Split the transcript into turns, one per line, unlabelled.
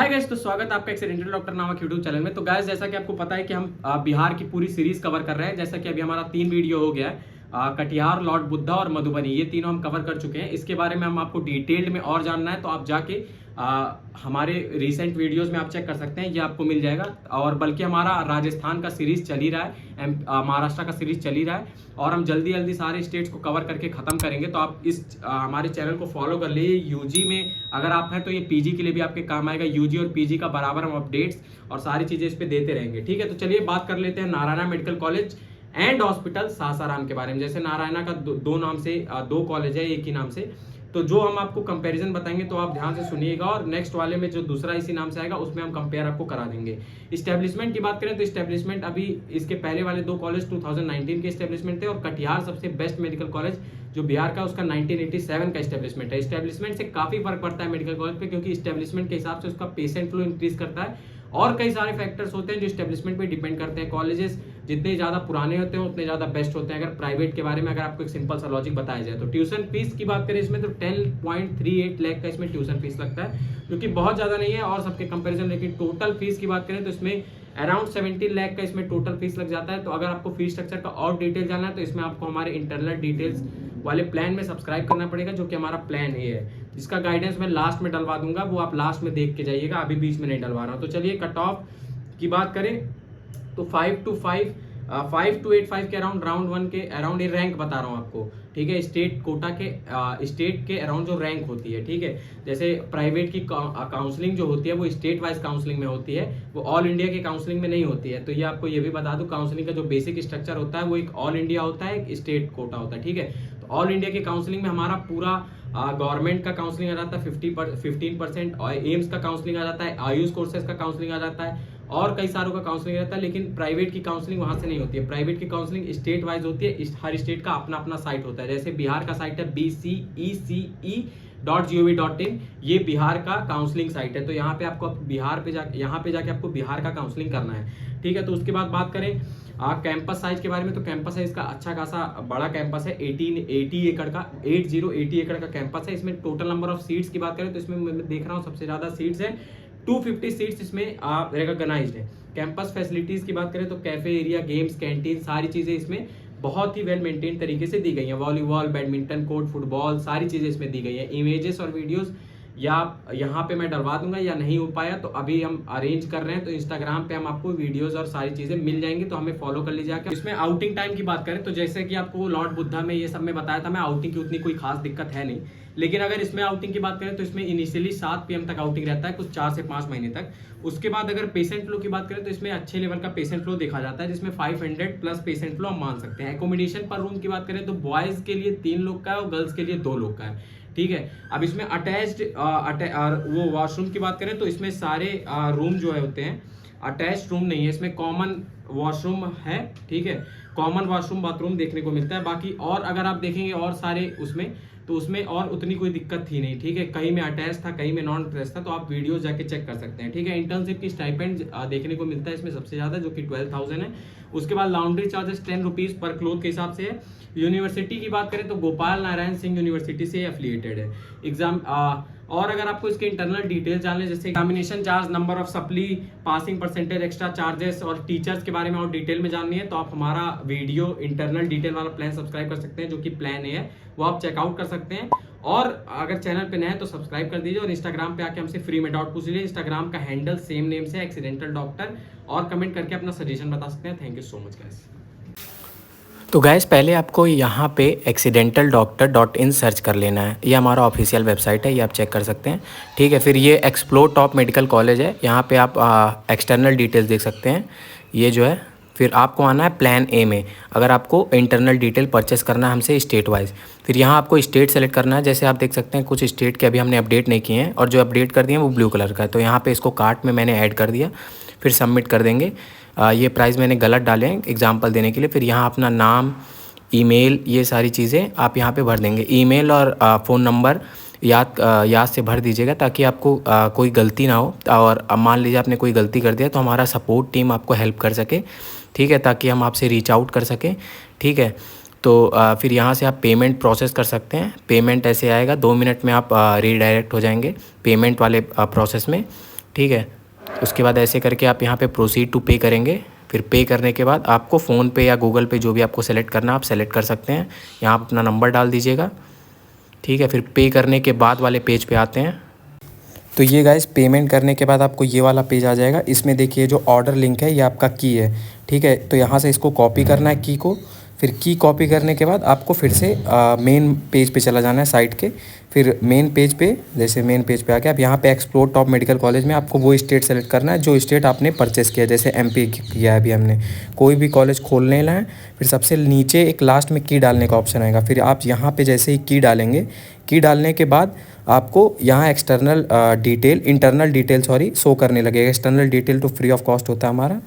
Hi guys, तो स्वागत है आपका एक्सीडेंटल डॉक्टर नामक यूट्यूब चैनल में। तो गाइस, जैसा कि आपको पता है कि हम बिहार की पूरी सीरीज कवर कर रहे हैं। जैसा कि अभी हमारा 3 वीडियो हो गया है, कटिहार, लॉर्ड बुद्धा और मधुबनी, ये तीनों हम कवर कर चुके हैं। इसके बारे में हम आपको डिटेल्ड में और जानना है तो आप जाके हमारे रिसेंट वीडियोस में आप चेक कर सकते हैं, ये आपको मिल जाएगा। और बल्कि हमारा राजस्थान का सीरीज चल ही रहा है, महाराष्ट्र का सीरीज चल ही रहा है, और हम जल्दी जल्दी सारे स्टेट्स को कवर करके खत्म करेंगे। तो आप इस हमारे चैनल को फॉलो कर लीजिए। यूजी में अगर आप हैं तो ये पीजी के लिए भी आपके काम आएगा। यूजी और पीजी का बराबर हम अपडेट्स और सारी चीजें इस पे देते रहेंगे। ठीक है, तो चलिए बात कर लेते हैं Narayana medical college and hospital Sasaram के बारे में। जैसे नारायणा का दो नाम से दो कॉलेज है एक ही नाम से, तो जो हम आपको कंपैरिजन बताएंगे तो आप ध्यान से सुनिएगा, और नेक्स्ट वाले में जो दूसरा इसी नाम से आएगा उसमें हम कंपेयर आपको करा देंगे। इस्टेब्लिशमेंट की बात करें तो इस्टेब्लिशमेंट अभी इसके पहले वाले दो कॉलेज 2019 के इस्टेब्लिशमेंट थे, और कटिहार सबसे बेस्ट मेडिकल कॉलेज जो बिहार का उसका 1987 का इस्टेब्लिशमेंट है। इस्टेब्लिशमेंट से काफी फर्क पड़ता है मेडिकल कॉलेज पे, क्योंकि इस्टेब्लिशमेंट के हिसाब से उसका पेशेंट फ्लो इंक्रीज करता है, और कई सारे फैक्टर्स होते हैं जो इस्टेब्लिशमेंट पे डिपेंड करते हैं। कॉलेजेस जितने ज्यादा पुराने होते हैं उतने ज्यादा बेस्ट होते हैं। अगर प्राइवेट के बारे में अगर आपको एक सिंपल सा लॉजिक बताया जाए तो ट्यूशन फीस की बात करें इसमें तो 10.38 लाख का इसमें ट्यूशन फीस लगता है, जो कि बहुत ज्यादा नहीं है और सबके कंपेरिजन। लेकिन टोटल फीस की बात करें तो इसमें अराउंड 17 लाख का इसमें टोटल फीस लग जाता है। तो अगर आपको फीस स्ट्रक्चर का और डिटेल जानना है तो इसमें आपको हमारे इंटरनल डिटेल्स वाले प्लान में सब्सक्राइब करना पड़ेगा, जो कि हमारा प्लान ये है, जिसका गाइडेंस मैं लास्ट में डलवा दूंगा, वो आप लास्ट में देख के जाइएगा, अभी बीच में नहीं डलवा रहा हूँ। तो चलिए कट ऑफ की बात करें तो 5 to 8 के अराउंड, राउंड 1 के अराउंड ये रैंक बता रहा हूँ आपको। ठीक है, स्टेट कोटा के स्टेट के अराउंड जो रैंक होती है। ठीक है, जैसे प्राइवेट की काउंसलिंग जो होती है वो स्टेट वाइज काउंसलिंग में होती है, वो ऑल इंडिया की काउंसलिंग में नहीं होती है। तो ये आपको ये भी बता दूं, काउंसलिंग का जो बेसिक स्ट्रक्चर होता है वो एक ऑल इंडिया होता है, एक स्टेट कोटा होता है। ठीक है, तो ऑल इंडिया की काउंसलिंग में हमारा पूरा गवर्नमेंट का काउंसलिंग आ जाता है 15%, और एम्स का काउंसलिंग आ जाता है, आयुष कोर्सेज का काउंसलिंग आ जाता है, और कई सारों का काउंसलिंग रहता है। लेकिन प्राइवेट की काउंसलिंग वहां से नहीं होती है। प्राइवेट की काउंसलिंग स्टेट वाइज होती है, हर स्टेट का अपना अपना साइट होता है। जैसे बिहार का साइट है bcece.gov.in, ये बिहार का काउंसलिंग साइट है। तो यहाँ पे आपको यहाँ पे जाके आपको बिहार का काउंसलिंग करना है। ठीक है, तो उसके बाद बात करें कैंपस साइज के बारे में, तो कैंपस साइज का अच्छा खासा बड़ा कैंपस है, 80 एकड़ का कैंपस है। इसमें टोटल नंबर ऑफ सीट्स की बात करें तो इसमें मैं देख रहा हूँ सबसे ज्यादा सीट्स है, 250 सीट्स इसमें रिकॉग्नाइज्ड है। कैंपस फैसिलिटीज की बात करें तो कैफे एरिया, गेम्स, कैंटीन, सारी चीजें इसमें बहुत ही वेल मेंटेन तरीके से दी गई है। वॉलीबॉल, बैडमिंटन कोर्ट, फुटबॉल, सारी चीजें इसमें दी गई है। इमेजेस और वीडियोस या यहाँ पे मैं डलवा दूंगा, या नहीं हो पाया तो अभी हम अरेंज कर रहे हैं, तो इंस्टाग्राम पे हम आपको वीडियोस और सारी चीजें मिल जाएंगी, तो हमें फॉलो कर लीजिए। इसमें आउटिंग टाइम की बात करें तो जैसे कि आपको लॉर्ड बुद्धा में ये सब में बताया था मैं, आउटिंग की उतनी कोई खास दिक्कत है नहीं। लेकिन अगर इसमें आउटिंग की बात करें तो इसमें इनिशियली 7 PM तक आउटिंग रहता है, कुछ 4 से 5 महीने तक। उसके बाद अगर पेशेंट फ्लो की बात करें तो इसमें अच्छे लेवल का पेशेंट फ्लो देखा जाता है, जिसमें 500 प्लस पेशेंट फ्लो हम मान सकते हैं। एकोमोडेशन पर रूम की बात करें तो बॉयज के लिए 3 लोग का है और गर्ल्स के लिए 2 लोग का है। ठीक है, अब इसमें अटैच्ड वो वॉशरूम की बात करें तो इसमें सारे रूम जो है होते हैं, अटैच्ड रूम नहीं है, इसमें कॉमन वॉशरूम है। ठीक है, कॉमन वॉशरूम बाथरूम देखने को मिलता है। बाकी और अगर आप देखेंगे और सारे उसमें तो उसमें और उतनी कोई दिक्कत थी नहीं। ठीक है, कहीं में अटैच था, कहीं में नॉन अटैच था, तो आप वीडियो जाके चेक कर सकते हैं। ठीक है, इंटर्नशिप की स्टाइपेंड देखने को मिलता है इसमें सबसे ज्यादा, जो कि 12,000 है। उसके बाद laundry charges 10 rupees per cloth के हिसाब से है। यूनिवर्सिटी की बात करें तो गोपाल नारायण सिंह यूनिवर्सिटी से एफिलिएटेड है। एग्जाम और अगर आपको इसके इंटरनल डिटेल जानने, जैसे examination charge, number of supply, passing percentage, extra charges और टीचर्स के बारे में और डिटेल में जाननी है, तो आप हमारा वीडियो इंटरनल डिटेल वाला प्लान सब्सक्राइब कर सकते हैं, जो कि प्लान है वो आप चेकआउट कर सकते हैं। और अगर चैनल पे नए हैं तो सब्सक्राइब कर दीजिए, और इंस्टाग्राम पे आके हमसे फ्री में डाउट पूछ लीजिए। इंस्टाग्राम का हैंडल सेम नेम से एक्सीडेंटल डॉक्टर, और कमेंट करके अपना सजेशन बता सकते हैं। Thank you so much guys.
तो गैस पहले आपको यहाँ पे accidentalDoctor.in सर्च कर लेना है, ये हमारा ऑफिशियल वेबसाइट है, ये आप चेक कर सकते हैं। ठीक है, फिर ये एक्सप्लोर टॉप मेडिकल कॉलेज है, यहाँ पे आप एक्सटर्नल डिटेल्स देख सकते हैं, ये जो है। फिर आपको आना है प्लान ए में, अगर आपको इंटरनल डिटेल परचेस करना है हमसे स्टेट वाइज। फिर यहाँ आपको स्टेट सेलेक्ट करना है, जैसे आप देख सकते हैं कुछ स्टेट के अभी हमने अपडेट नहीं किए हैं, और जो अपडेट कर दिए हैं वो ब्लू कलर का है, तो यहाँ पे इसको कार्ट में मैंने ऐड कर दिया। फिर सबमिट कर देंगे। ये प्राइस मैंने गलत डाले हैं एग्जांपल देने के लिए। फिर यहाँ अपना नाम, ईमेल, ये सारी चीज़ें आप यहाँ पे भर देंगे। ईमेल और फ़ोन नंबर याद से भर दीजिएगा, ताकि आपको कोई गलती ना हो। और अब मान लीजिए आपने कोई गलती कर दिया तो हमारा सपोर्ट टीम आपको हेल्प कर सके। ठीक है, ताकि हम आपसे रीच आउट कर सकें। ठीक है, तो फिर यहाँ से आप पेमेंट प्रोसेस कर सकते हैं। पेमेंट ऐसे आएगा, 2 मिनट में आप रीडायरेक्ट हो जाएंगे पेमेंट वाले प्रोसेस में। ठीक है। उसके बाद ऐसे करके आप यहाँ पे प्रोसीड टू पे करेंगे। फिर पे करने के बाद आपको फ़ोन पे या गूगल पे जो भी आपको सेलेक्ट करना आप सेलेक्ट कर सकते हैं। यहाँ आप अपना नंबर डाल दीजिएगा, ठीक है। फिर पे करने के बाद वाले पेज पे आते हैं। तो ये गाइस पेमेंट करने के बाद आपको ये वाला पेज आ जाएगा। इसमें देखिए जो ऑर्डर लिंक है ये आपका की है, ठीक है। तो यहाँ से इसको कॉपी करना है की को। फिर की कॉपी करने के बाद आपको फिर से मेन पेज पे चला जाना है साइट के। फिर मेन पेज पे, जैसे मेन पेज पे आ गया, अब यहाँ पे एक्सप्लोर टॉप मेडिकल कॉलेज में आपको वो स्टेट सेलेक्ट करना है जो स्टेट आपने परचेस किया। जैसे एमपी किया है अभी हमने, कोई भी कॉलेज खोलने ला है। फिर सबसे नीचे एक लास्ट में की डालने का ऑप्शन आएगा। फिर आप यहाँ पे जैसे ही की डालेंगे, की डालने के बाद आपको यहाँ इंटरनल डिटेल शो करने लगेगा। एक्सटर्नल डिटेल तो फ्री ऑफ कॉस्ट होता है हमारा।